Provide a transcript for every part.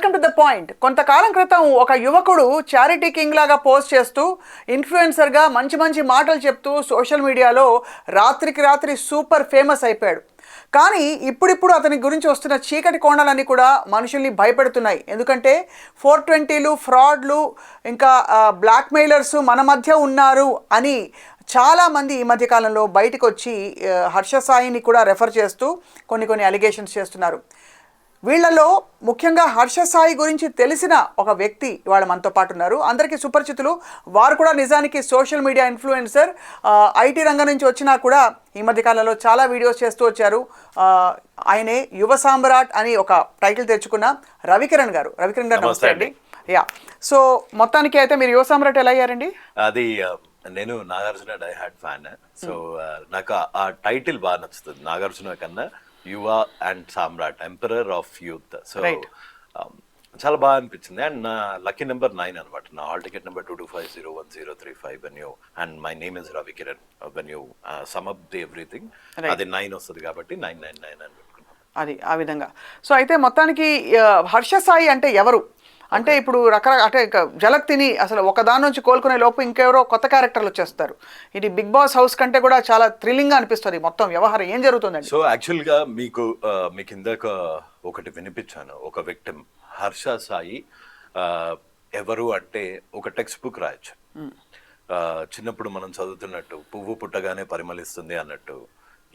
Welcome to the point. కొంతకాలం క్రితం ఒక యువకుడు చారిటీ కింగ్ లాగా పోస్ట్ చేస్తూ ఇన్ఫ్లుయెన్సర్గా మంచి మంచి మాటలు చెప్తూ సోషల్ మీడియాలో రాత్రికి రాత్రి సూపర్ ఫేమస్ అయిపోయాడు. కానీ ఇప్పుడిప్పుడు అతని గురించి వస్తున్న చీకటి కోణాలన్నీ కూడా మనుషుల్ని భయపెడుతున్నాయి. ఎందుకంటే 420లు, ఫ్రాడ్లు, ఇంకా బ్లాక్మెయిలర్స్ మన మధ్య ఉన్నారు అని చాలామంది ఈ మధ్యకాలంలో బయటకు వచ్చి హర్ష సాయిని కూడా రెఫర్ చేస్తూ కొన్ని అలిగేషన్స్ చేస్తున్నారు. వీళ్లలో ముఖ్యంగా హర్ష సాయి గురించి తెలిసిన ఒక వ్యక్తి ఇవాళ మనతో పాటు ఉన్నారు. అందరికీ సుపరిచితులు. వారు కూడా నిజానికి సోషల్ మీడియా ఇన్ఫ్లుయెన్సర్. ఐటీ రంగం నుంచి వచ్చినా కూడా ఈ మధ్యకాలంలో చాలా వీడియోస్ చేస్తూ వచ్చారు. ఆయనే యువ సామ్రాట్ అని ఒక టైటిల్ తెచ్చుకున్న రవికిరణ్ గారు. రవికిరణ్ గారు నమస్తే అండి. యా, సో మొత్తానికి అయితే మీరు యువ సామ్రాట్ ఎలా అయ్యారండి? అది నేను Nagarjuna die hard fan. So నాకు ఆ టైటిల్ బాగా నచ్చుతుంది. నాగార్జున కన్నా Yuva and Samrat, emperor of youth. So చాలా బాగా అనిపించింది. అండ్ నా లక్కీ నెంబర్ 9 అనమాట. నా hall ticket number 22501035 when you and my name is Ravikiran. When you sum up the everything అది 9 వస్తుంది కాబట్టి 999 అని పెట్టుకున్నాం. అది ఆ విధంగా. సో అయితే మొత్తానికి హర్ష సాయి అంటే ఎవరు అంటే ఇప్పుడు అంటే జలక్ తిని అసలు ఒకదాని నుంచి కోలుకునే లోపు ఇంకెవరో కొత్త క్యారెక్టర్లు వచ్చేస్తారు. ఇది బిగ్ బాస్ హౌస్ కంటే కూడా చాలా థ్రిల్లింగ్గా అనిపిస్తుంది మొత్తం వ్యవహారం. ఏం జరుగుతుందండి? సో యాక్చువల్గా మీకు ఇందాక ఒకటి వినిపించాను. ఒక విక్టిమ్ హర్ష సాయి ఎవరు అంటే ఒక టెక్స్ట్ బుక్ రాయొచ్చు. చిన్నప్పుడు మనం చదువుతున్నట్టు పువ్వు పుట్టగానే పరిమళిస్తుంది అన్నట్టు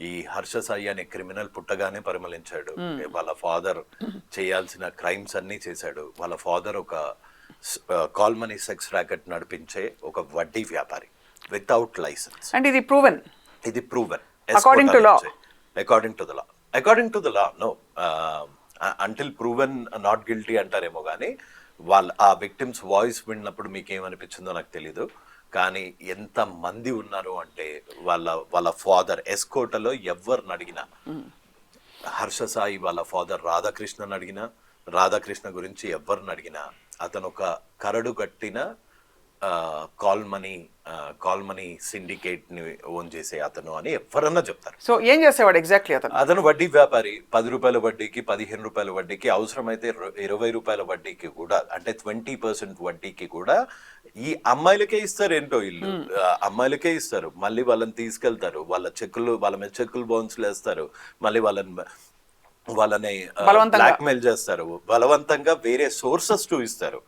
ఈ హర్ష సాయి అనే క్రిమినల్ పుట్టగానే పరిమళించాడు. వాళ్ళ ఫాదర్ చేయాల్సిన క్రైమ్స్ అన్ని చేశాడు. వాళ్ళ ఫాదర్ ఒక కాల్ మనీ సెక్స్ ర్యాకెట్ నడిపించే ఒక వడ్డీ వ్యాపారి వితౌట్ లైసెన్స్. అండ్ ఇది ప్రూవెన్. ఇది proven according to law. According to the law no, until proven not guilty అంటారేమో కానీ ఆ విక్టిమ్స్ వాయిస్ విన్నప్పుడు మీకు ఏమనిపించిందో నాకు తెలీదు. కానీ ఎంత మంది ఉన్నారు అంటే వాళ్ళ ఫాదర్ ఎస్కోటలో ఎవరిని అడిగినా, హర్ష సాయి వాళ్ళ ఫాదర్ రాధాకృష్ణని అడిగినా, రాధాకృష్ణ గురించి ఎవరిని అడిగినా అతను ఒక కరడు కట్టిన కాల్ మనీ సిండికేట్ ని ఓన్ చేసే అతను అని ఎవరన్నా చెప్తారు. సో ఏం చేసేవాడు ఎగ్జాక్ట్లీ? అతను వడ్డీ వ్యాపారి. 10 రూపాయల వడ్డీకి, 15 రూపాయల వడ్డీకి, అవసరమైతే 20 రూపాయల వడ్డీకి కూడా, అంటే 20% వడ్డీకి కూడా ఈ అమ్మాయిలకే ఇస్తారు. ఏంటో ఇల్లు అమ్మాయిలకే ఇస్తారు. మళ్ళీ వాళ్ళని తీసుకెళ్తారు. వాళ్ళ మీద చెక్కులు బౌన్స్లు వేస్తారు. మళ్ళీ వాళ్ళని బ్లాక్మెయిల్ చేస్తారు. బలవంతంగా వేరే సోర్సెస్ ఇస్తారు.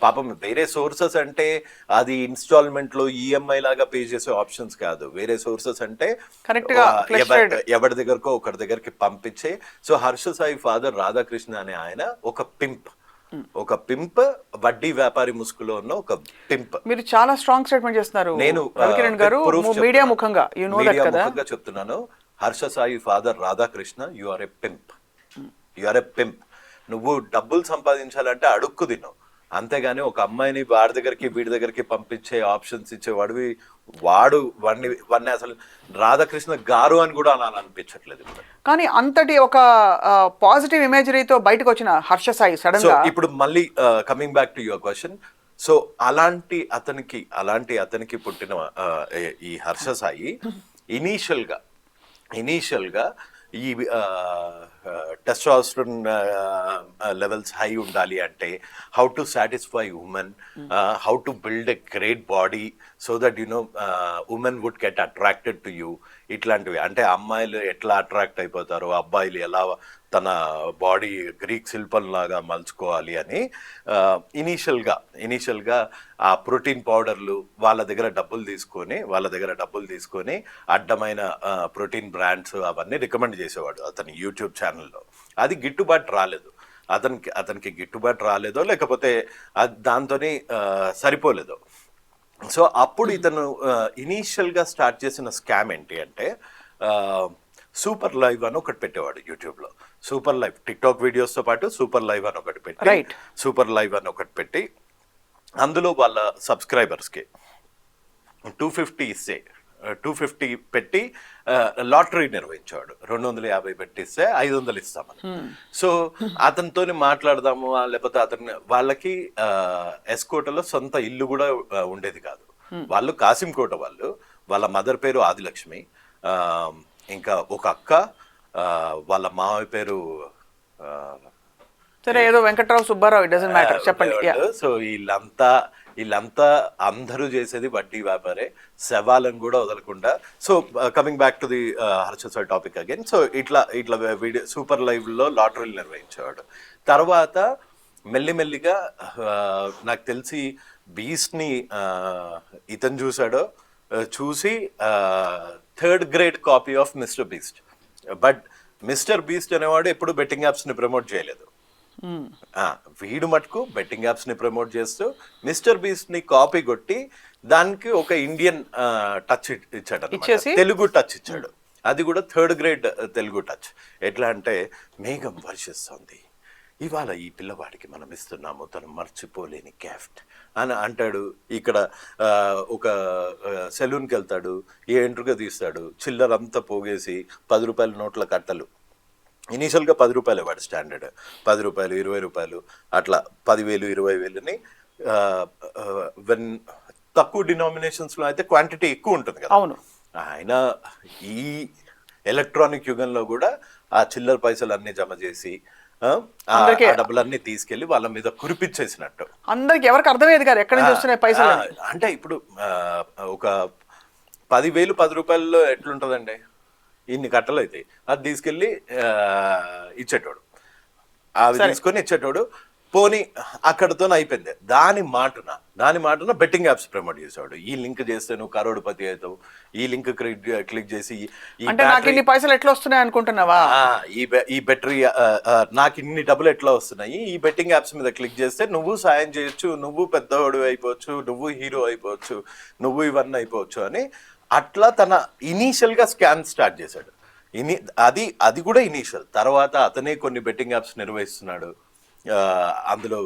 పాపం వేరే సోర్సెస్ అంటే అది ఇన్స్టాల్మెంట్ లో ఈఎంఐ లాగా పే చేసే ఆప్షన్స్ కాదు. వేరే సోర్సెస్ అంటే ఎవరి దగ్గరకో ఒకరి దగ్గరికి పంపించే. సో హర్ష సాయి ఫాదర్ రాధాకృష్ణ అనే ఆయన ఒక పింప్, వడ్డీ వ్యాపారి ముసుగులో ఉన్న ఒక పింప్. మీరు చాలా స్ట్రాంగ్ స్టేట్మెంట్ చేస్తున్నారు. నేను రవికిరణ్ గారు మీడియా ముఖంగా చెప్తున్నాను. Harsha Sai father Radhakrishna, you are a pimp. నువ్వు డబ్బులు సంపాదించాలంటే అడుక్కు తిను, అంతేగాని ఒక అమ్మాయిని వాడి దగ్గరికి వీడి దగ్గరికి పంపించే ఆప్షన్స్ ఇచ్చేవాడివి వాడిని అసలు రాధాకృష్ణ గారు అని కూడా అనిపించట్లేదు. కానీ అంతటి ఒక పాజిటివ్ ఇమేజరీతో బయటకు వచ్చిన హర్ష సాయి సడన్ గా ఇప్పుడు మళ్ళీ coming back to your question. So అలాంటి అతనికి పుట్టిన ఈ హర్ష సాయి ఇనీషియల్ గా ఈ టెస్టోస్టెరాన్ లెవెల్స్ హై ఉండాలి అంటే how to satisfy women, how to build a great body so that women would get attracted to you. ఇట్లాంటివి అంటే అమ్మాయిలు ఎట్లా అట్రాక్ట్ అయిపోతారో, అబ్బాయిలు ఎలా తన బాడీ గ్రీక్ శిల్పంలాగా మలుచుకోవాలి అని ఇనీషియల్గా ఆ ప్రోటీన్ పౌడర్లు వాళ్ళ దగ్గర డబ్బులు తీసుకొని అడ్డమైన ప్రోటీన్ బ్రాండ్స్ అవన్నీ రికమెండ్ చేసేవాడు అతని యూట్యూబ్ ఛానల్లో. అది గిట్టుబాటు రాలేదు అతనికి గిట్టుబాటు రాలేదో లేకపోతే దాంతోనే సరిపోలేదో. సో అప్పుడు ఇతను ఇనీషియల్గా స్టార్ట్ చేసిన స్కామ్ ఏంటి అంటే సూపర్ లైవ్ అని ఒకటి పెట్టేవాడు యూట్యూబ్లో. సూపర్ లైవ్ టిక్టాక్ వీడియోస్తో పాటు సూపర్ లైవ్ అని ఒకటి పెట్టి అందులో వాళ్ళ సబ్స్క్రైబర్స్కి 250 ఇస్తే 250 పెట్టి లాటరీ నిర్వహించేవాడు. 250 పెట్టిస్తే 500 ఇస్తామని. సో అతనితో మాట్లాడదాము, లేకపోతే వాళ్ళకి ఎస్కోటలో సొంత ఇల్లు కూడా ఉండేది కాదు. వాళ్ళు కాసింకోట వాళ్ళ మదర్ పేరు ఆదిలక్ష్మి, ఇంకా ఒక అక్క, వాళ్ళ మామయ్య పేరు సరే ఏదో Venkatrao Subbarao, it doesn't matter, చెప్పండి. సో వీళ్ళంతా అందరూ చేసేది వడ్డీ వ్యాపారే, శవాలను కూడా వదలకుండా. So coming back to the Harsha Sai topic again. So ఇట్లా వీడియో సూపర్ లైవ్ లో లాటరీలు నిర్వహించేవాడు. తర్వాత మెల్లిమెల్లిగా నాకు తెలిసి బీస్ట్ ని ఇతను చూసాడో, చూసి third grade copy of mister beast. But mister beast అనేవాడు ఎప్పుడు బెట్టింగ్ యాప్స్ ని ప్రమోట్ చేయలేదు. వీడు మటుకు బెట్టింగ్ యాప్స్ ని ప్రమోట్ చేస్తూ మిస్టర్ బీస్ట్ ని కాపీ కొట్టి దానికి ఒక ఇండియన్ టచ్ ఇచ్చాడు అన్నమాట. తెలుగు టచ్ ఇచ్చాడు. అది కూడా థర్డ్ గ్రేడ్ తెలుగు టచ్. ఎట్లా అంటే, మేఘం వర్షిస్తుంది, ఇవాళ ఈ పిల్లవాడికి మనం ఇస్తున్నాము తను మర్చిపోలేని గిఫ్ట్ అని అంటాడు. ఇక్కడ ఒక సెలూన్కి వెళ్తాడు, ఎంట్రుగా తీస్తాడు, చిల్లరంతా పోగేసి 10 రూపాయల నోట్ల కట్టలు. ఇనీషియల్గా 10 రూపాయలు వాడు స్టాండర్డ్, 10 రూపాయలు 20 రూపాయలు అట్లా 10,000 20,000ని వెన్ తక్కువ డినామినేషన్స్లో అయితే క్వాంటిటీ ఎక్కువ ఉంటుంది కదా. అవును. ఆయన ఈ ఎలక్ట్రానిక్ యుగంలో కూడా ఆ చిల్లర పైసలు అన్ని జమ చేసి ఆ డబ్బులన్నీ తీసుకెళ్లి వాళ్ళ మీద కురిపించేసినట్టు. అందరికి ఎవరికి అర్థమయ్యేది కాదు ఎక్కడి నుంచి వస్తున్నాయి పైసలు. అంటే ఇప్పుడు ఒక 10,000 10 రూపాయల్లో ఎట్లుంటదండి, ఇన్ని కట్టలు అయితే అది తీసుకెళ్ళి ఇచ్చేటోడు, అవి తీసుకొని ఇచ్చేటోడు. పోనీ అక్కడతో అయిపోయింది. దాని మాటన బెట్టింగ్ యాప్స్ ప్రమోట్ చేసేవాడు. ఈ లింక్ చేస్తే నువ్వు కరోడుపతి అవుతావు, ఈ లింక్ క్లిక్ చేసి అంటే నాకు ఇన్ని పైసలు ఎట్లా వస్తున్నాయి అనుకుంటున్నావా, ఈ బ్యాటరీ నాకు ఇన్ని డబ్బులు ఎట్లా వస్తున్నాయి, ఈ బెట్టింగ్ యాప్స్ మీద క్లిక్ చేస్తే నువ్వు సాయం చేయొచ్చు, నువ్వు పెద్దవాడు అయిపోవచ్చు, నువ్వు హీరో అయిపోవచ్చు, నువ్వు ఇవన్నీ అయిపోవచ్చు అని అట్లా తన ఇనీషియల్ గా స్కామ్ స్టార్ట్ చేశాడు. అది కూడా ఇనీషియల్. తర్వాత అతనే కొన్ని బెట్టింగ్ యాప్స్ నిర్వహిస్తున్నాడు. అందులో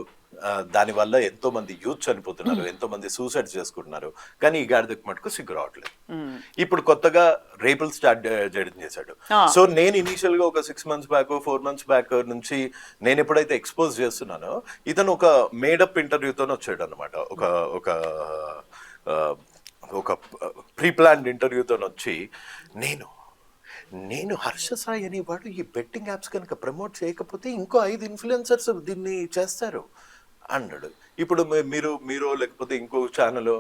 దానివల్ల ఎంతో మంది యూత్ చనిపోతున్నారు, ఎంతో మంది సూసైడ్ చేసుకుంటున్నారు. కానీ ఈ గాడిదకు మటుకు సిగ్గు రావట్లేదు. ఇప్పుడు కొత్తగా రేపులు స్టార్ట్ చేయడం చేశాడు. సో నేను ఇనీషియల్ గా ఒక 6 months బ్యాక్ 4 months బ్యాక్ నుంచి నేను ఎప్పుడైతే ఎక్స్పోజ్ చేస్తున్నానో, ఇతను ఒక మేడప్ ఇంటర్వ్యూతో వచ్చాడు అనమాట. ఒక ప్రీ ప్లాన్డ్ ఇంటర్వ్యూతో వచ్చి, నేను హర్ష సాయి అనేవాడు ఈ బెట్టింగ్ యాప్స్ కనుక ప్రమోట్ చేయకపోతే ఇంకో 5 ఇన్ఫ్లుయెన్సర్స్ దీన్ని చేస్తారు అన్నాడు. ఇప్పుడు మీరు లేకపోతే ఇంకో ఛానల్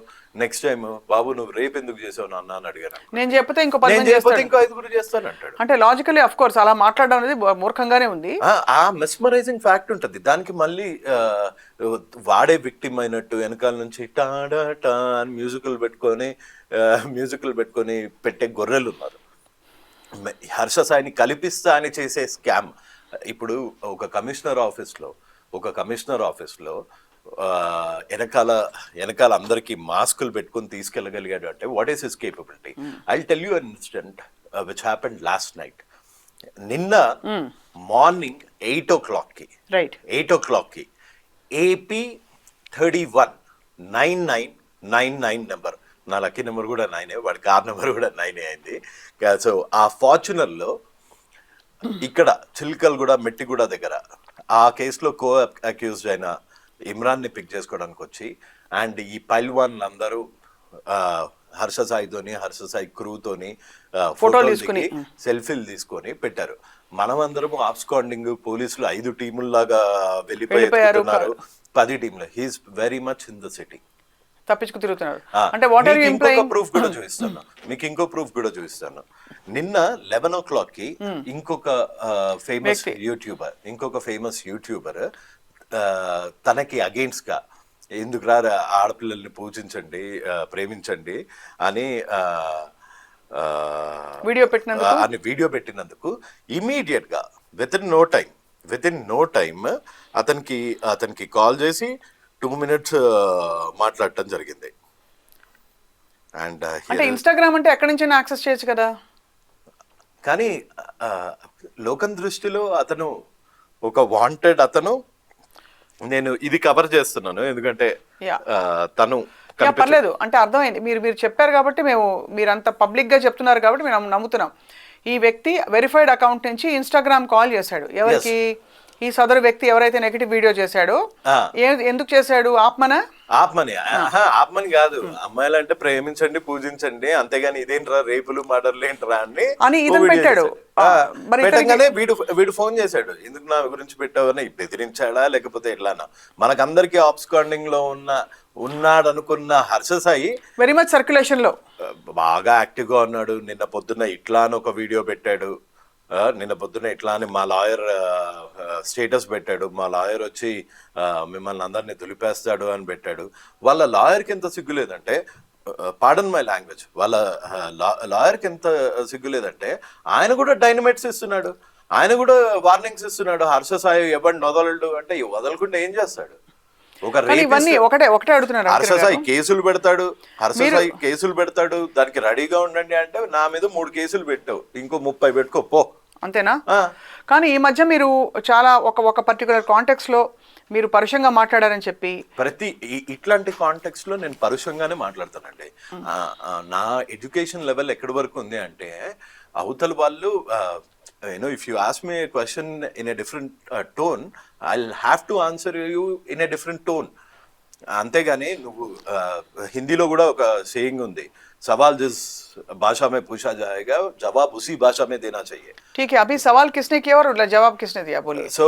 నెక్స్ట్ టైం, బాబు నువ్వు రేపు ఎందుకు చేసావు నాన్న అని అడిగాను. నేను చెప్తే ఇంకో 5 చేస్తాను అంటాడు. అంటే లాజికల్లీ ఆఫ్ కోర్స్ అలా మాట్లాడడం అనేది మూర్ఖంగానే ఉంది. ఆ మెస్మరైజింగ్ ఫ్యాక్ట్ ఉంటుంది. దానికి మళ్ళీ వాడే విక్టిమ్ అయినట్టు వెనకాల నుంచి టాడా టా అని మ్యూజికల్ పెట్టుకొని పెట్టే గొర్రెలు ఉన్నారు. హర్ష సాయిని కల్పిస్తా అని చేసే స్కామ్. ఇప్పుడు ఒక కమిషనర్ ఆఫీస్లో వెనకాల అందరికి మాస్కులు పెట్టుకొని తీసుకెళ్ళగలిగాడు అంటే what is his capability. I will tell you an incident which happened last night. నిన్న మార్నింగ్ 8 o'clock కి AP 31 9999 నెంబర్, నా లక్కీ నెంబర్ కూడా 9, వాడి కార్ నెంబర్ కూడా 9 అయింది. సో ఆ ఫార్చునర్లో ఇక్కడ చిల్కల్గూడ మెట్టిగూడ దగ్గర ఆ కేసులో అక్యూజ్డ్ అయిన ఇమ్రాన్ని పిక్ చేసుకోవడానికి వచ్చి, అండ్ ఈ పైల్వాన్ అందరూ హర్ష సాయి క్రూతోని ఫోటోలు తీసుకుని సెల్ఫీలు తీసుకొని పెట్టారు. మనమందరం ఆబ్స్కాండింగ్, పోలీసులు 5 టీముల్లాగా వెళ్ళిపోయారు, 10 టీంలు. He is very much in the city, తప్పించుకు తిరుగుతున్నారు. అంటే వాట్ ఆర్ యు ఇంప్లైయింగ్? మీకు ఇంకో ప్రూఫ్ కూడా చూపిస్తాను. నిన్న 11 o'clock కి ఇంకొక ఫేమస్ యూట్యూబర్ తనకి అగెయిన్స్ట్ గా ఎందుకు రా ఆడపిల్లల్ని పూజించండి, ప్రేమించండి అని వీడియో పెట్టినందుకు ఇమీడియట్ గా విత్ ఇన్ నో టైమ్ అతనికి కాల్ చేసి 2 minutes మాట్లాడటం జరిగింది. అండ్ అంటే ఇన్స్టాగ్రామ్ అంటే ఎక్కడి నుంచి యాక్సెస్ చేయొచ్చు కదా. కానీ లోకం దృష్టిలో అతను ఒక వాంటెడ్ అతను. నేను ఇది కవర్ చేస్తున్నాను ఎందుకంటే తను పర్లేదు అంటే అర్థమైంది. మీరు చెప్పారు కాబట్టి మీరు అంత పబ్లిక్ గా చెప్తున్నారు కాబట్టి మేము నమ్ముతున్నాం. ఈ వ్యక్తి వెరిఫైడ్ అకౌంట్ నుంచి ఇన్స్టాగ్రామ్ కాల్ చేశాడు. ఎవరికి? ఈ సదరు వ్యక్తి ఎవరైతే నెగటివ్ వీడియో చేశాడో ఆ. ఎందుకు చేశాడు? ఆత్మనా? ఆపమని కాదు, అమ్మాయిలు అంటే ప్రేమించండి, పూజించండి, అంతేగాని ఇదేంట్రా రేపులు మర్డర్లు ఏంట్రా అని ఇతను పెట్టాడు. మరి పెట్టగానే వీడు ఫోన్ చేశాడు, ఎందుకు నా గురించి పెట్టావని బెదిరించాడా లేకపోతే ఎట్లానా. మనకందరికి ఆబ్స్కాండింగ్ లో ఉన్నాడు అనుకున్న Harsha Sai very much circulation లో బాగా యాక్టివ్ గా ఉన్నాడు. నిన్న పొద్దున్న ఇట్లా అని ఒక వీడియో పెట్టాడు, నిన్న పొద్దున్న ఇట్లా అని మా లాయర్ స్టేటస్ పెట్టాడు, మా లాయర్ వచ్చి మిమ్మల్ని అందరినీ దులిపేస్తాడు అని పెట్టాడు. వాళ్ళ లాయర్కి ఎంత సిగ్గు లేదంటే, పార్డన్ మై లాంగ్వేజ్, వాళ్ళ లాయర్కి ఎంత సిగ్గు లేదంటే ఆయన కూడా డైనమైట్స్ ఇస్తున్నాడు, ఆయన కూడా వార్నింగ్స్ ఇస్తున్నాడు. హర్ష సాయి ఎవరిని వదలడు అంటే వదలకుండా ఏం చేస్తాడు? ఇవన్నీ ఒకటే అడుగుతున్నారు. హర్ష సాయి కేసులు పెడతాడు, దానికి రెడీగా ఉండండి అంటే నా మీద 3 కేసులు పెట్టావు, ఇంకో 30 పెట్టుకో పో, అంతేనా? కానీ ఈ మధ్య మీరు చాలా ఒక పర్టికులర్ కాంటెక్స్ట్ లో మీరు పరుషంగా మాట్లాడారని చెప్పి ఇట్లాంటి కాంటెక్స్ట్ లో నేను పరుషంగానే మాట్లాడతానండి. నా ఎడ్యుకేషన్ లెవెల్ ఎక్కడి వరకు ఉంది అంటే, అవతల వాళ్ళు if you ask me a question in a different tone, I'll have to answer you in a different tone. అంతేగాని నువ్వు హిందీలో కూడా ఒక సేయింగ్ ఉంది, సవాల్ జిస్ భాషా మే పూछा जाएगा जवाब उसी भाषा में देना चाहिए. ठीक है, अभी सवाल किसने किया और जवाब किसने दिया बोलिए. సో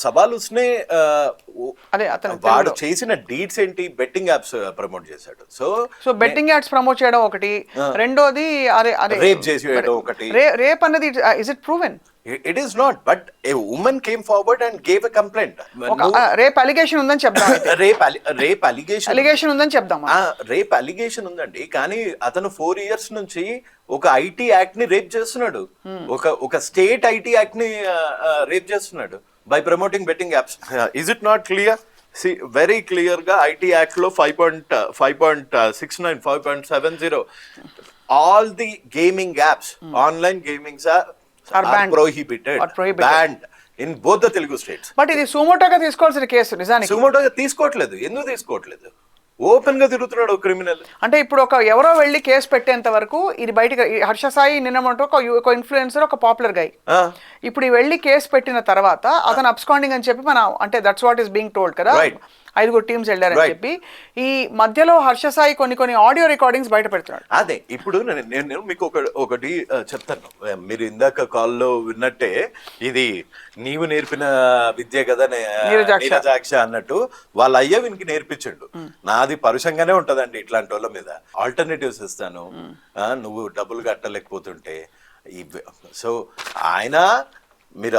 సవాల్ ఉస్నే అదే అతను వాడు చేసిన డీడ్స్ ఏంటి, బెట్టింగ్ యాప్స్ ప్రమోట్ చేశాడు. సో బెట్టింగ్ యాప్స్ ప్రమోట్ చేయడం ఒకటి, రెండోది రేప్ చేసేయడం ఒకటి. రేప్ అన్నది is it proven? It is not, but a woman came forward and gave a complaint. Rape allegation ఉందని చెప్దాం. రేప్ అలిగేషన్ ఉందని చెప్దాం. రేప్ అలిగేషన్ ఉందండి, కానీ అతను 4 years నుంచి ఒక ఐటీ యాక్ట్ ని రేప్ చేస్తున్నాడు, ఒక స్టేట్ ఐటీ యాక్ట్ ని రేప్ చేస్తున్నాడు by promoting betting apps. Is it not clear? Very clear గా ఐటీ యాక్ట్ లో 5.69 5.70 all the gaming apps, online gamings are banned in both the Telugu states. But ఇది సుమోటోగా తీసుకోవాల్సిన case. నిజానికి సుమోటోగా తీసుకోవట్లేదు. ఎందుకు తీసుకోవట్లేదు? ఓపెన్ గా తిరుగుతున్నాడు క్రిమినల్. అంటే ఇప్పుడు ఎవరో వెళ్ళి కేసు పెట్టేంత వరకు ఇది బయటకు, హర్ష సాయి నిన్న ఒక ఇన్ఫ్లుయెన్సర్, ఒక పాపులర్ గై, ఇప్పుడు ఈ వెళ్ళి కేసు పెట్టిన తర్వాత అతను అబ్స్కాండింగ్ అని చెప్పి అంటే that's what is being told కదా, 5 టీమ్స్ వెళ్ళారని చెప్పి. ఈ మధ్యలో హర్ష సాయి కొన్ని ఆడియో రికార్డింగ్స్ బయట పెడుతున్నాడు. అదే ఇప్పుడు నేను మీకు ఒకటి చెప్తాను. మీరు ఇందాక కాల్లో విన్నట్టే, ఇది నీవు నేర్పిన విద్య కదా నీరజాక్ష అన్నట్టు వాళ్ళ అయ్య వీనికి నేర్పించండు. నాది పరుషంగానే ఉంటదండి ఇట్లాంటి వాళ్ళ మీద. ఆల్టర్నేటివ్స్ ఇస్తాను, నువ్వు డబ్బులు కట్టలేకపోతుంటే. సో ఆయన, మీరు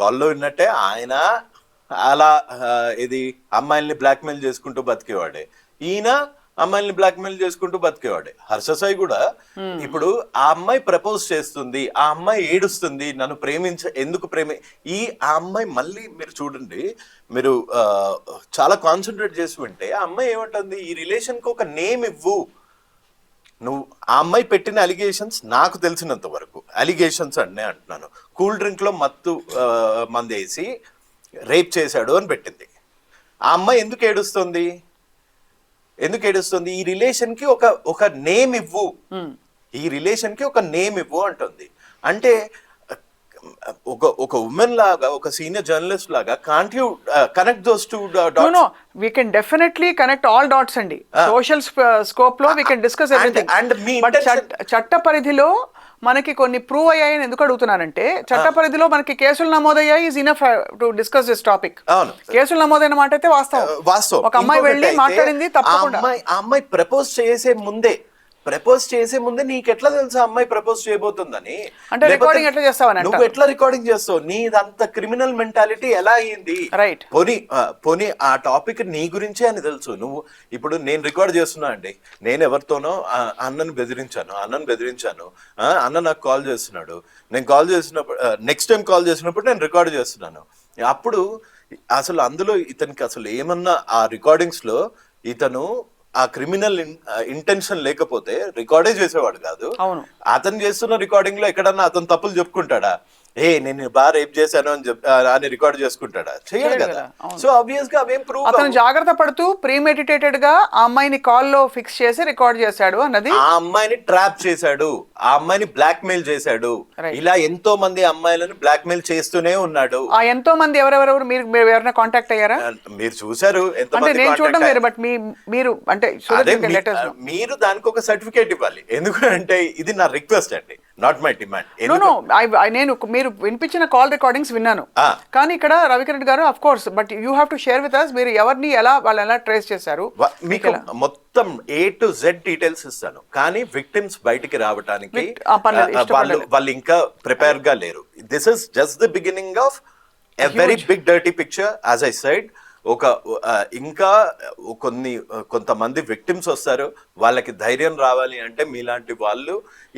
కాల్లో విన్నట్టే, ఆయన అలా ఇది అమ్మాయిల్ని బ్లాక్మెయిల్ చేసుకుంటూ బతికేవాడే, ఈయన అమ్మాయిల్ని బ్లాక్మెయిల్ చేసుకుంటూ బతికేవాడే. హర్ష సాయి కూడా ఇప్పుడు ఆ అమ్మాయి ప్రపోజ్ చేస్తుంది, ఆ అమ్మాయి ఏడుస్తుంది, నన్ను ఎందుకు ఆ అమ్మాయి మళ్ళీ మీరు చూడండి, మీరు చాలా కాన్సన్ట్రేట్ చేసి వింటే ఆ అమ్మాయి ఏమంటుంది, ఈ రిలేషన్ కి ఒక నేమ్ ఇవ్వు. నువ్వు ఆ అమ్మాయి పెట్టిన అలిగేషన్స్ నాకు తెలిసినంత వరకు అలిగేషన్స్ అంటున్నాను, కూల్ డ్రింక్ లో మత్తు మందేసి రేప్ చేశాడు అని పెట్టింది. ఆ అమ్మాయి ఎందుకు ఏడుస్తుంది? ఈ రిలేషన్ కి ఒక నేమ్ ఇవ్వు, ఈ రిలేషన్ కి ఒక నేమ్ ఇవ్వు అంటుంది. అంటే ఒక ఉమెన్ లాగా, ఒక సీనియర్ జర్నలిస్ట్ లాగా, can't you connect those two dots? No, we can definitely connect all dots అండి. సోషల్ స్కోప్ లో we can discuss everything. But చట్ట పరిధిలో మనకి కొన్ని ప్రూవ్ అయ్యాయని ఎందుకు అడుగుతున్నానంటే, చట్ట పరిధిలో మనకి కేసులు నమోదయ్యాయి, is enough to discuss this topic. కేసులు నమోదైన మాట అయితే వాస్తవం. ఒక అమ్మాయి వెళ్ళి మాట్లాడింది తప్పకుండా. ఆ అమ్మాయి ప్రపోజ్ చేసే ముందే నీకెట్లా తెలుసు అమ్మాయి ప్రపోజ్ చేయబోతుందని? అంటే రికార్డింగ్ ఎట్లా చేస్తావని, నువ్వు ఎట్లా రికార్డింగ్ చేస్తావు? నీదంత క్రిమినల్ మెంటాలిటీ ఎలా అయ్యింది? రైట్. పోనీ ఆ టాపిక్ నీ గురించే అని తెలుసు. నువ్వు ఇప్పుడు నేను రికార్డ్ చేస్తున్నా అండి, నేను ఎవరితోనో అన్నను బెదిరించాను, అన్న నాకు కాల్ చేస్తున్నాడు, నేను కాల్ చేసినప్పుడు, నెక్స్ట్ టైం కాల్ చేసినప్పుడు నేను రికార్డ్ చేస్తున్నాను. అప్పుడు అసలు అందులో ఇతనికి అసలు ఏమన్నా ఆ రికార్డింగ్స్ లో ఇతను ఆ క్రిమినల్ ఇంటెన్షన్ లేకపోతే రికార్డే చేసేవాడు కాదు. అవును. అతను చేస్తున్న రికార్డింగ్ లో ఎక్కడన్నా అతను తప్పులు చెప్పుకుంటాడా? నేను బాగా రేప్ చేశాను అని అని రికార్డ్ చేసుకుంటాడా? చేయడు చేయడు కదా. కదా, అవును. సో ఆబ్వియస్ గా అవేం ప్రూవ్ అతను జాగ్రత్త పడుతూ ప్రీమెడిటేటెడ్ గా ఆ అమ్మాయిని కాల్లో ఫిక్స్ చేసి రికార్డ్ చేశాడు అన్నది. ఆ అమ్మాయిని ట్రాప్ చేశాడు, ఆ అమ్మాయిని బ్లాక్ మెయిల్ చేశాడు. Right. ఇలా ఎంతో మంది అమ్మాయిలను బ్లాక్ మెయిల్ చేస్తూనే ఉన్నాడు. ఆ ఎంతో మంది ఎవరెవరు మీరు ఎవరైనా కాంటాక్ట్ అయ్యారా? మీరు చూసారు అంటే ఎంతమంది నేను చూడడం contact వేరు, బట్ మీరు అంటే so that అదే you can let us know. మీరు దానికి ఒక సర్టిఫికేట్ ఇవ్వాలి. ఎందుకంటే ఇది నా రిక్వెస్ట్ అండి, నాట్ మై డిమాండ్. నో నేను మీరు వినిపించిన కాల్ రికార్డింగ్స్ విన్నాను, కానీ ఇక్కడ రవికిరణ్ గారు of course, but you have to share with us మీరు ఎవరిని వాళ్ళు ఎలా ట్రేస్ చేశారు. మీకు మొత్తం A to Z డీటెయిల్స్ ఇస్తాను, కానీ విక్టిమ్స్ బయటికి రావడానికి పర్లేదు, ఇష్టపడలేదు. వాళ్ళు ఇంకా ప్రిపేర్ గా లేరు. This is just the beginning of a very big dirty picture. As I said, ఇంకా కొంతమంది విక్టిమ్స్ వస్తారు, వాళ్ళకి ధైర్యం రావాలి అంటే మీలాంటి వాళ్ళు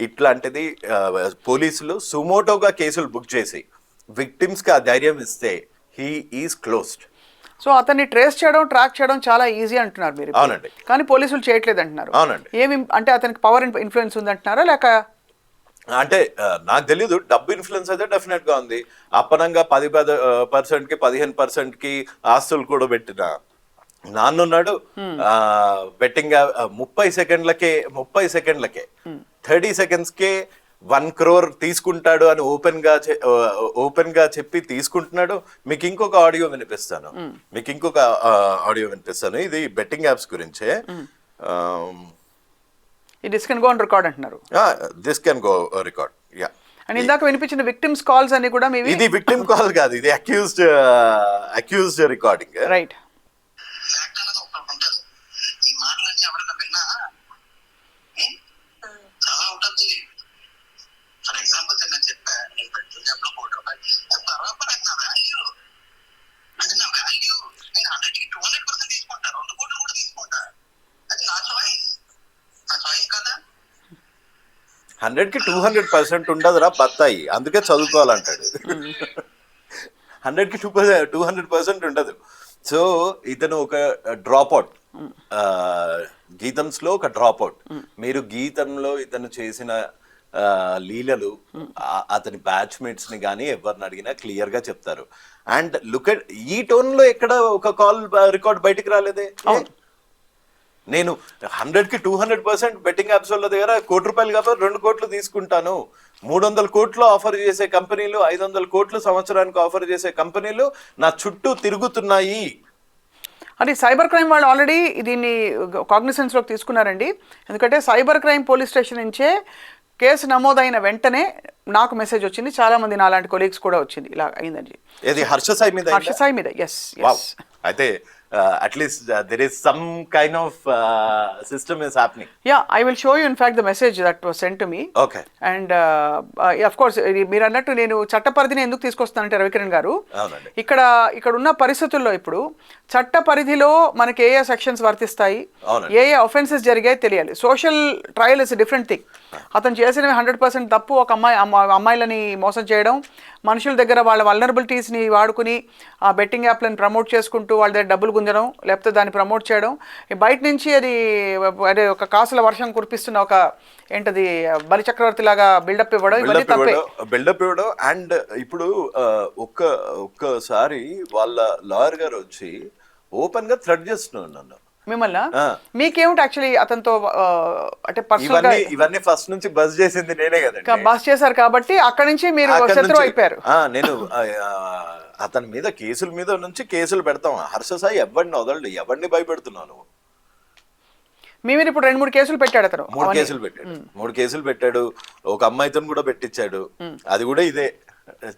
ఇట్లాంటిది పోలీసులు సుమోటోగా కేసులు బుక్ చేసి విక్టిమ్స్ కి ఆ ధైర్యం ఇస్తే హీ ఈజ్ క్లోజ్డ్. సో అతన్ని ట్రేస్ చేయడం, ట్రాక్ చేయడం చాలా ఈజీ అంటున్నారు మీరు. అవునండి. కానీ పోలీసులు చేయట్లేదు అంటున్నారు. అవునండి. ఏమి అంటే అతనికి పవర్ ఇన్ఫ్లుయెన్స్ ఉంది అంటున్నారా, లేక అంటే నాకు తెలీదు. డబ్బు ఇన్ఫ్లుయెన్స్ అయితే డెఫినెట్ గా ఉంది. అప్పనంగా 10% కి 15% కి ఆస్తులు కూడా పెట్టిన నాన్నున్నాడు. బెట్టింగ్ 30 సెకండ్లకే 30 సెకండ్స్ కే 1 crore తీసుకుంటాడు అని ఓపెన్ గా చెప్పి తీసుకుంటున్నాడు. మీకు ఇంకొక ఆడియో వినిపిస్తాను. ఇది బెట్టింగ్ యాప్స్ గురించే. This can go on record అంటున్నారు. This can go record, yeah. And ఇందాక వినిపించిన విక్టిమ్స్ కాల్స్ అన్ని కూడా మీవి? ఇది విక్టిమ్ కాల్ కాదు, ఇది అక్యూజ్డ్ రికార్డింగ్. రైట్. హండ్రెడ్కి 200% ఉండదురా బత్తాయి, అందుకే చదువుకోవాలంటాడు. 100కి 200% ఉండదు. సో ఇతను ఒక డ్రాప్ అవుట్, గీతంలో ఒక డ్రాప్ అవుట్. మీరు గీతంలో ఇతను చేసిన లీలలు అతని బ్యాచ్మేట్స్ ని కానీ ఎవరిని అడిగినా క్లియర్ గా చెప్తారు. అండ్ లుక్ ఎట్ ఈ టోన్ లో ఎక్కడ ఒక కాల్ రికార్డ్ బయటికి రాలేదే. నేను 100కి 200% బెట్టింగ్ యాప్స్ వాళ్ళ దగ్గర ₹1 కోటి కాబట్టి 2 కోట్లు తీసుకుంటాను, 300 కోట్లు ఆఫర్ చేసే కంపెనీలు, 500 కోట్లు సంవత్సరానికి ఆఫర్ చేసే కంపెనీలు నా చుట్టూ తిరుగుతున్నాయి. అది సైబర్ క్రైమ్ వాళ్ళు ఆల్రెడీ దీన్ని కాగ్నిసెన్స్లోకి తీసుకున్నారండి. ఎందుకంటే సైబర్ క్రైమ్ పోలీస్ స్టేషన్ నుంచే కేసు నమోదైన వెంటనే నాకు మెసేజ్ వచ్చింది, చాలా మంది నాలాంటి కొలీగ్స్ కూడా వచ్చింది, ఇలా అయిందండి. ఏది హర్ష సాయి మీద? ఎస్. అయితే at least there is some kind of system is happening. Yeah, I will show you in fact the message that was sent to me. Okay. And of course మీరు అన్నట్టు నేను చట్ట పరిధిని ఎందుకు తీసుకొస్తానంటే రవికిరణ్ గారు, ఇక్కడ ఉన్న పరిస్థితుల్లో ఇప్పుడు చట్ట పరిధిలో మనకి ఏ సెక్షన్స్ వర్తిస్తాయి, ఏ ఆఫెన్సెస్ జరిగాయి తెలియాలి. Social trial is different thing. అతను చేసినవి 100% తప్పు. ఒక అమ్మాయిలని మోసం చేయడం, మనుషుల దగ్గర వాళ్ళ వల్నరబిలిటీస్ని వాడుకుని ఆ బెట్టింగ్ యాప్లను ప్రమోట్ చేసుకుంటూ వాళ్ళ దగ్గర డబ్బులు గుంజడం, లేకపోతే దాన్ని ప్రమోట్ చేయడం, బయట నుంచి అది ఒక కాసుల వర్షం కురిపిస్తున్న ఒక ఏంటది బలిచక్రవర్తి లాగా బిల్డప్ ఇవ్వడం, ఇవన్నీ తప్పే. బిల్డప్ ఇవ్వడం. అండ్ ఇప్పుడు ఒక్కసారి వాళ్ళ లాయర్ గారు వచ్చి ఓపెన్ గా థ్రెట్ చేస్తున్నాడు నన్ను. మిమ్మల్ని మీకేమిటి యాక్చువల్లీ అతనితో అంటే పర్సనల్ గా ఇవన్నీ ఫస్ట్ నుంచి బస్ చేసింది నేనే కదండి. బస్ చేశారు కాబట్టి అక్కడి నుంచి మీరు శత్రువు అయిపోయారు. నేను అతని మీద కేసుల మీద నుంచి కేసులు పెడతాం. హర్ష సాయి ఎవరిని వదలడు, ఎవరిని భయపెడుతున్నాను. మీ మీద ఇప్పుడు 2-3 కేసులు పెట్టాడు అతను. 3 కేసులు పెట్టాడు. ఒక అమ్మాయితో కూడా పెట్టించాడు, అది కూడా ఇదే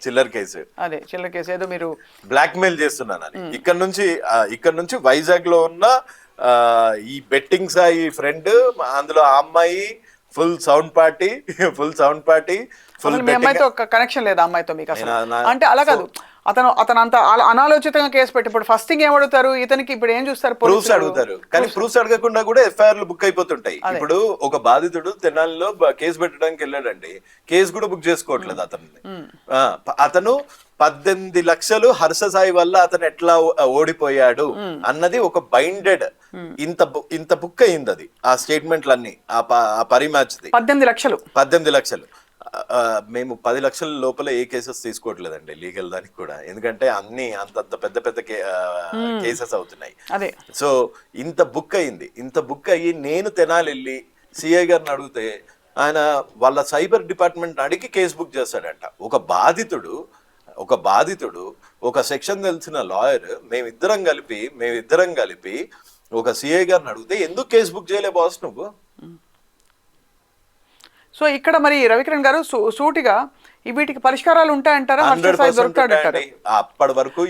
చిల్లర్ కేసు. అదే చిల్లర్ కేసు, ఏదో మీరు బ్లాక్ మెయిల్ చేస్తున్నానని. ఇక్కడ నుంచి వైజాగ్ లో ఉన్న ఈ బెట్టింగ్ సాయి ఫ్రెండ్, అందులో ఆ అమ్మాయి ఫుల్ సౌండ్ పార్టీ. మీ అమ్మాయితో కనెక్షన్ లేదా అమ్మాయితో మీకు అసలు? అంటే అలా కాదు, అతను అంత అనాలోచితంగా కేసు పెట్టి ఇప్పుడు ఫస్ట్ థింగ్ ఏమడుగుతారు ఇతనికి, ఇప్పుడు ఏం చూస్తారు? ప్రూఫ్స్ అడుగుతారు. కానీ ప్రూఫ్స్ అడగకుండా కూడా ఎఫ్ఐఆర్లు బుక్ అయిపోతుంటాయి. ఇప్పుడు ఒక బాధితుడు తెనాలిలో కేసు పెట్టడానికి వెళ్ళాడండి, కేసు కూడా బుక్ చేసుకోవట్లేదు అతన్ని. అతను 18 లక్షలు హర్ష సాయి వల్ల అతను ఎట్లా ఓడిపోయాడు అన్నది ఒక బైండెడ్ ఇంత బుక్ అయింది. అది ఆ స్టేట్మెంట్లన్నీ, ఆ పరిమాచ్ది 18 లక్షలు మేము 10 లక్షల లోపల ఏ కేసెస్ తీసుకోవట్లేదండి లీగల్ దానికి కూడా, ఎందుకంటే అన్ని అంత పెద్ద పెద్ద కేసెస్ అవుతున్నాయి. అదే సో ఇంత బుక్ అయ్యి నేను తెనాలి వెళ్ళి సిఐ గారిని అడిగితే ఆయన వాళ్ళ సైబర్ డిపార్ట్మెంట్ అడిగి కేసు బుక్ చేస్తాడంట. ఒక బాధితుడు ఒక సెక్షన్ తెలిసిన లాయర్ మేమిద్దరం కలిపి ఒక సిఐ గారిని అడిగితే ఎందుకు కేసు బుక్ చేయలే బాస్ నువ్వు? సో ఇక్కడ మరి రవికిరణ్ గారు సూటిగా వీటికి పరిష్కారాలు ఉంటాయంటారా? హర్ష సాయి దొరుకుతాడంటారా? అప్పటి వరకు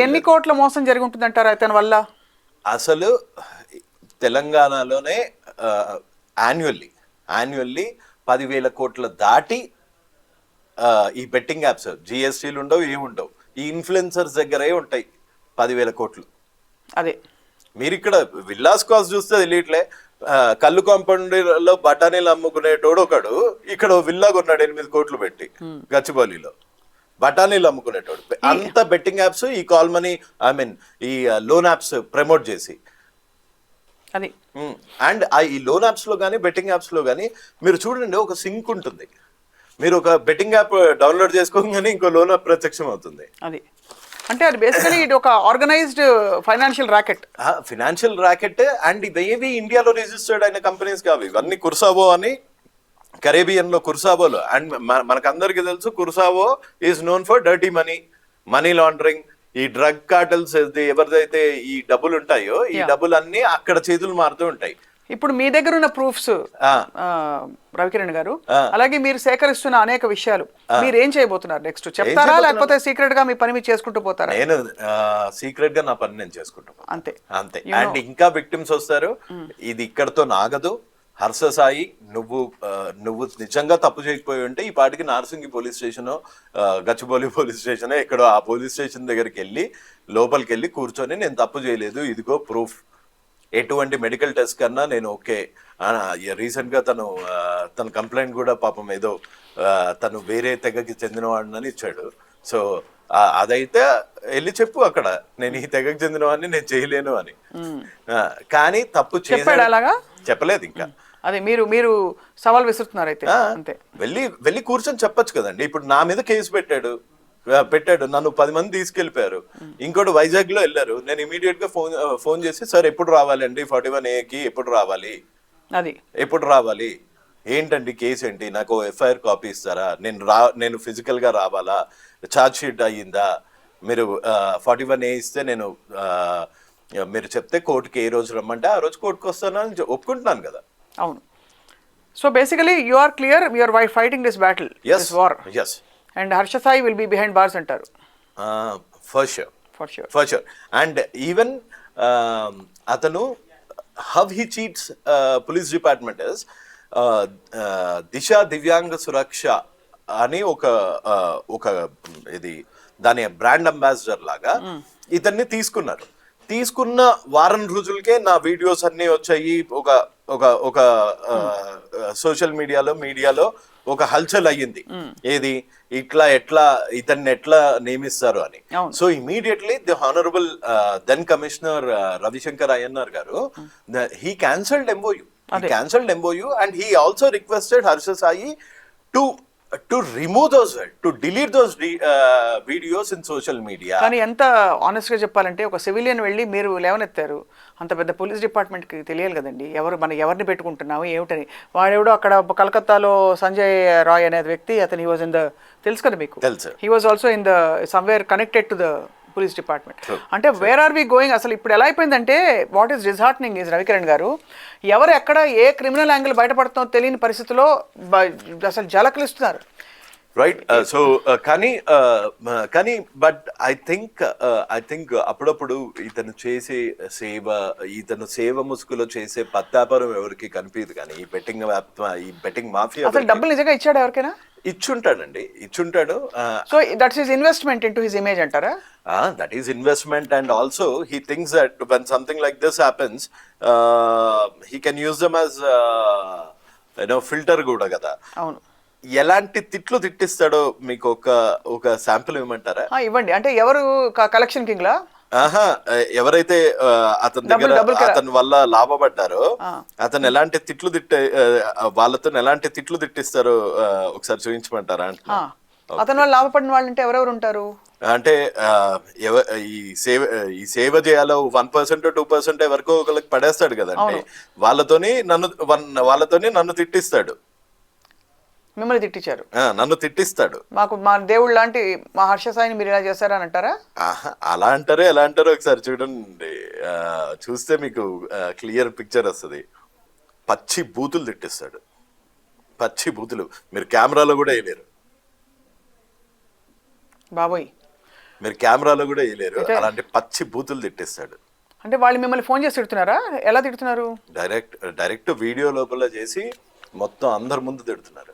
ఎన్ని కోట్ల మోసం జరిగి ఉంటుందంటారా అతని వల్ల? అసలు తెలంగాణలోనే యాన్యువల్లీ 10,000 కోట్ల దాటి ఈ బెట్టింగ్ యాప్స్, జిఎస్టీలు ఉండవు, ఏముండవు, ఈ ఇన్ఫ్లుయెన్సర్స్ దగ్గరే ఉంటాయి 10,000 కోట్లు. అదే మీరు ఇక్కడ విల్లాస్ కాస్ట్ చూస్తే తెలియట్లే. కళ్ళు కాంపౌండ్ లో బఠానీలు అమ్ముకునేటోడు ఒకడు ఇక్కడ విల్లా కొన్నాడు 8 కోట్లు పెట్టి గచ్చిబౌలిలో. బఠానీలు అమ్ముకునేటోడు. అంత బెట్టింగ్ యాప్స్, ఈ కాల్ మనీ, ఈ లోన్ యాప్స్ ప్రమోట్ చేసి. అది అండ్ ఈ లోన్ యాప్స్ లో కానీ బెట్టింగ్ యాప్స్ లో కానీ మీరు చూడండి, ఒక సింక్ ఉంటుంది. మీరు ఒక బెట్టింగ్ యాప్ డౌన్లోడ్ చేసుకోగానే ఇంకో లోన్ యాప్ ప్రత్యక్షం అవుతుంది. అది అంటే అది బేసికలీ ఇది ఒక ఆర్గనైజ్డ్ ఫైనాన్షియల్ ర్యాకెట్. అండ్ ఇవేవి ఇండియాలో రిజిస్టర్డ్ అయిన కంపెనీస్ కావు. ఇవన్నీ కుర్సావో అని, కరేబియన్ లో కుర్సావోలో. అండ్ మనకందరికి తెలుసు Curacao is known for dirty money laundering. ఈ డ్రగ్ కార్టల్స్ ఎవరిదైతే ఈ డబ్బులు ఉంటాయో, ఈ డబ్బులు అన్ని అక్కడ చేతులు మారుతూ ఉంటాయి. ఇప్పుడు మీ దగ్గర ఉన్న ప్రూఫ్స్ రవికిరణ్ గారు, అలాగే మీరు సేకరిస్తున్న అనేక విషయాలు, మీరు ఏం చేయబోతున్నారు నెక్స్ట్? చెప్తారా లేకపోతే సీక్రెట్ గా మీ పని మీరు చేసుకుంటూ పోతారా? నేను సీక్రెట్ గా నా పని నేను చేసుకుంటాను అంతే. అండ్ ఇంకా విక్టిమ్స్ వస్తారు. ఇది ఇక్కడతో నాగదు. హర్ష సాయి, నువ్వు నిజంగా తప్పు చేయకపోయి ఉంటే ఈ పాటికి Narsingi police station, Gachibowli police station, ఎక్కడో ఆ పోలీస్ స్టేషన్ దగ్గరికి వెళ్ళి లోపలికి వెళ్ళి కూర్చొని నేను తప్పు చేయలేదు, ఇదిగో ప్రూఫ్, ఎటువంటి మెడికల్ టెస్ట్ కన్నా నేను ఓకే. రీసెంట్ గా తన కంప్లైంట్ కూడా పాపం ఏదో తను వేరే తెగకి చెందినవాడిని ఇచ్చాడు. సో అదైతే వెళ్ళి చెప్పు అక్కడ, నేను ఈ తెగకి చెందినవాడిని, నేను చేయలేను అని. కానీ తప్పు చెప్పలేదు ఇంకా. అదే మీరు సవాల్ విసురుతున్నారు అయితే. అంతే, వెళ్ళి కూర్చొని చెప్పొచ్చు కదండి. ఇప్పుడు నా మీద కేసు పెట్టాడు, నన్ను 10 మంది తీసుకెళ్లిపోయారు. ఇంకోటి వైజాగ్ లో వెళ్ళారు. నేను ఇమీడియట్ గా ఫోన్ చేసి, సార్ ఎప్పుడు రావాలండి 41A ఎప్పుడు రావాలి, ఏంటండి కేసు ఏంటి, నాకు ఎఫ్ఐఆర్ కాపీ ఇస్తారా, నేను ఫిజికల్ గా రావాలా, ఛార్జ్ షీట్ అయ్యిందా, మీరు 41A ఇస్తే నేను మీరు చెప్తే కోర్టుకి ఏ రోజు రమ్మంటే ఆ రోజు కోర్టుకు వస్తానని ఒప్పుకుంటున్నాను కదా. అవును. So basically you are clear, you are fighting this battle, this war. yes. And Harsha Sai will be behind bars antaru. For sure. And even atanu, how he cheats police department is Disha Divyanga Suraksha ani oka ఇది దాని brand ambassador లాగా ఇతన్ని తీసుకున్న వారం రోజులకే నా videos అన్ని వచ్చాయి. ఒక సోషల్ మీడియాలో ఒక హల్చల్ అయ్యింది. ఏది ఇతన్ని ఎట్లా నియమిస్తారు అని. So immediately the honourable then commissioner Ravishankar Ayyannar గారు, he cancelled MOU and he also requested Harsha Sai to remove to delete those videos in social media. కానీ ఎంత ఆనెస్ట్ గా చెప్పాలంటే, ఒక సివిలియన్ వెళ్ళి మీరు లేవనెత్తారు, అంత పెద్ద పోలీస్ డిపార్ట్మెంట్ కి తెలియాలి కదండి ఎవరిని పెట్టుకుంటున్నాము ఏమిటని. వాడెవడో అక్కడ కలకత్తాలో సంజయ్ రాయ్ అనే వ్యక్తి, అతను హీ వాజ్ ఇన్ ద, తెలుసు కదా మీకు, he was also in the somewhere connected to the police department. అంటే వేర్ ఆర్ వి గోయింగ్? అసలు ఇప్పుడు ఎలా అయిపోయిందంటే, వాట్ ఈస్ డిస్హార్టనింగ్ ఈజ్ రవికిరణ్ గారు, ఎవరు ఎక్కడ ఏ క్రిమినల్ యాంగిల్ బయటపడుతుందో తెలియని పరిస్థితిలో అసలు జలకలిస్తున్నారు. రైట్. సో కానీ బట్ ఐ థింక్ అప్పుడప్పుడు ఇతను సేవ ముసుగులో చేసే పత్తాపరం ఎవరికి కనిపించదు. కానీ ఈ బెట్టింగ్ మాఫియా అసలు డబ్బులు నిజంగా ఇచ్చాడు ఎవరికైనా? ఇచ్చుంటాడు. So that's his investment into his image అంటారా? That is investment, and also he thinks that when something like this happens, he can use them as filter కూడా కదా. అవును. ఎలాంటి తిట్టిస్తాడో మీకు ఒక శాంపుల్ ఇవ్వమంటారా? ఇవ్వండి. అంటే ఎవరు కలెక్షన్ కింగ్ లా? ఆహా, ఎవరైతే అతని దగ్గర డబ్బులు అతని వల్ల లాభపడ్డారో అతను ఎలాంటి తిట్లు వాళ్ళతో ఎలాంటి తిట్లు తిట్టిస్తారో ఒకసారి చూపించమంటారా అంటున్నా. అతని వల్ల లాభపడిన వాళ్ళు అంటే ఎవరెవరు ఉంటారు? అంటే ఈ సేవ చేయాలో 1% 2% వరకు ఒకరికి పడేస్తాడు కదండి. వాళ్ళతోని నన్ను తిట్టిస్తాడు. మిమ్మల్ని తిట్టించారు? నన్ను తిట్టిస్తాడు. మా దేవుడు లాంటి మా హర్ష సాయిని మీరు ఇలా చేస్తారని అంటారా? అలా అంటారో ఎలా అంటారో ఒకసారి చూడండి, చూస్తే మీకు క్లియర్ పిక్చర్ వస్తుంది. పచ్చి బూతులు తిట్టిస్తాడు, పచ్చి బూతులు. మీరు కెమెరాలో కూడా వేయలేరు, బాబోయ్, మీరు కెమెరాలో కూడా వేయలేరు. అలాంటి పచ్చి బూతులు తిట్టిస్తాడు. అంటే వాళ్ళు మిమ్మల్ని ఫోన్ చేసి తిడుతున్నారా? ఎలా తిడుతున్నారు? డైరెక్ట్ వీడియో లోపల చేసి మొత్తం అందరి ముందు తిడుతున్నారు.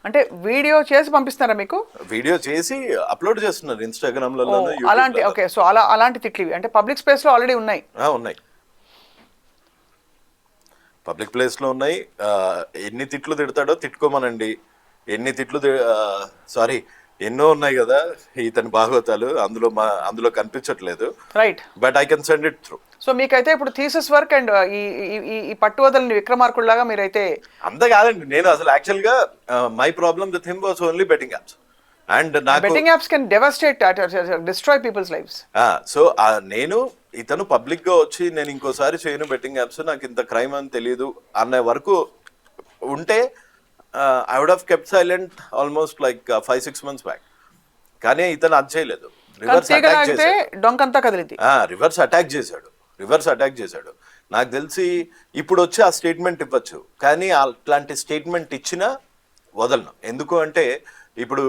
అంటే వీడియో చేసి పంపిస్తున్నారా మీకు? వీడియో చేసి అప్లోడ్ చేస్తున్నారు ఇన్స్టాగ్రామ్ లో. అలాంటి ఓకే, సో అలాంటి తిట్లు అంటే పబ్లిక్ స్పేస్ లో ఆల్రెడీ ఉన్నాయి. ఉన్నాయి, పబ్లిక్ ప్లేస్ లో ఉన్నాయి. ఎన్ని తిట్లు తిడతాడో తిట్టుకోమనండి. ఎన్ని తిట్లు సారీ ఎన్నో ఉన్నాయి కదా ఇతని భాగవతాలు, అందులో కనిపించట్లేదు. Right, but I can send it through. So మీకైతే ఇప్పుడు థీసిస్ వర్క్ అండ్ ఈ పట్టు వదలని విక్రమార్కుల్లాగా మీరైతే అంత కాదండి. నేను అసలు యాక్చువల్ గా my problem with him was only betting apps. And నాకు betting apps can devastate, destroy people's lifes. So నేను ఇతను పబ్లిక్ గా వచ్చి నేను ఇంకోసారి చేయను బెట్టింగ్ యాప్స్, నాకు ఇంత క్రైమ్ అని తెలియదు అనే వరకు ఉంటే I would have kept silent almost like 5-6 months back. కానీ ఇతను అది చేయలేదు. రివర్స్ అటాక్ చేశాడు. నాకు తెలిసి ఇప్పుడు వచ్చి ఆ స్టేట్మెంట్ ఇవ్వచ్చు, కానీ అట్లాంటి స్టేట్మెంట్ ఇచ్చినా వదలను. ఎందుకు అంటే ఇప్పుడు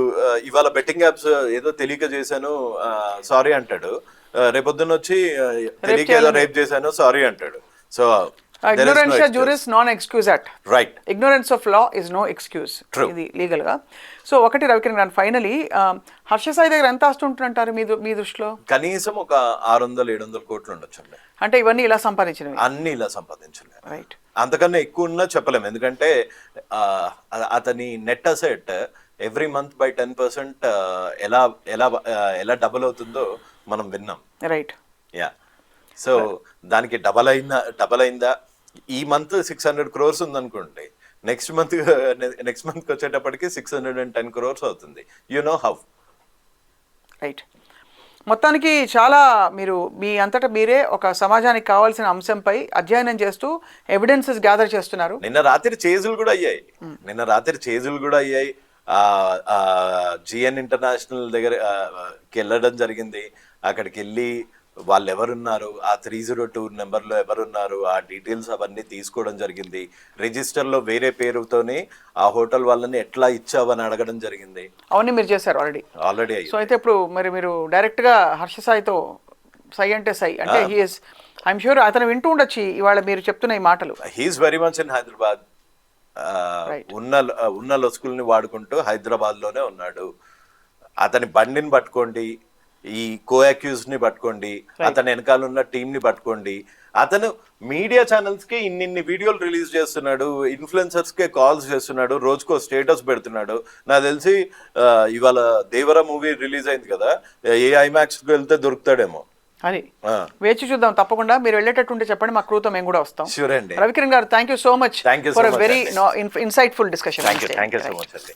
ఇవాళ బెట్టింగ్ యాప్స్ ఏదో తెలియక చేశాను సారీ అంటాడు, రేపొద్దున వచ్చి తెలియక ఏదో రేప్ చేశాను సారీ అంటాడు. So ignorantia juris non excusat. Right. Ignorance of law is no excuse. True. ఇది లీగల్ గా. సో ఒకటి రవికిరణ్ గారు, ఫైనలీ హర్ష సాయి దగ్గర ఎంత ఆస్తి ఉంటుంటారు మీ దృష్టిలో? కనీసం ఒక 600-700 కోట్లు ఉండొచ్చండి. అంటే ఇవన్నీ ఇలా సంపాదించినవి? అన్ని ఇలా సంపాదించినవి. రైట్. అంతకన్నా ఎక్కువ ఉన్నా చెప్పలేము, ఎందుకంటే అతని net asset every month by 10% ఎలా డబుల్ అవుతుందో మనం విన్నాం. రైట్. యా, సో దానికి డబల్ అయిందా? ఈ మంత్ 600 crores ఉందనుకోండి, నెక్స్ట్ మంత్ వచ్చేటప్పటికి 610 crores అవుతుంది. You know how. రైట్. మొత్తానికి చాలా మీరు మీ అంతటా మీరే ఒక సమాజానికి కావాల్సిన అంశంపై అధ్యయనం చేస్తూ ఎవిడెన్సెస్ గ్యాదర్ చేస్తున్నారు. నిన్న రాత్రి చేజులు కూడా అయ్యాయి. జిఎన్ ఇంటర్నేషనల్ దగ్గరకి వెళ్ళడం జరిగింది. అక్కడికి వెళ్ళి వాళ్ళు ఎవరున్నారు, ఆ 302 నెంబర్లో ఎవరున్నారు, ఆ డీటెయిల్స్ అవన్నీ తీసుకోవడం జరిగింది. రిజిస్టర్లో వేరే పేరుతోనే ఆ హోటల్ వాళ్ళని ఎట్లా ఇచ్చావని అడగడం జరిగింది. అవన్నీ మీరు చేశారు ఆల్రెడీ. సో అయితే ఇప్పుడు మీరు డైరెక్ట్గా హర్ష సాయితో సై అంటే సై అంటే హీఈస్, ఐఎమ్ షూర్ అతను వింటూ ఉండొచ్చు ఇవాళ మీరు చెప్తున్న ఈ మాటలు. He's very much in Hyderabad. ఉన్న లొసుకుల్ని వాడుకుంటూ హైదరాబాద్లోనే ఉన్నాడు. అతని బండిని పట్టుకోండి, ఈ కో-అక్యూజ్ ని పట్టుకోండి, అతని వెనకాల ఉన్న టీం ని పట్టుకోండి. అతను మీడియా ఛానల్స్ కి ఇన్ని వీడియోలు రిలీజ్ చేస్తున్నాడు, ఇన్ఫ్లుయెన్సర్స్ కే కాల్స్ చేస్తున్నాడు, రోజుకో స్టేటస్ పెడుతున్నాడు. నాకు తెలిసి ఇవాళ దేవరా మూవీ రిలీజ్ అయింది కదా, ఏ ఐమాక్స్ కి వెళ్తే దొరుకుతాడేమో. అది వేచి చూద్దాం. తప్పకుండా మీరు వెళ్ళేటట్టుంటే చెప్పండి, మా క్రూతో మేము కూడా వస్తాం. షూర్ అండి. రవికిరణ్ గారు, thank you so much for very insightful discussion. Thank you so much అండి.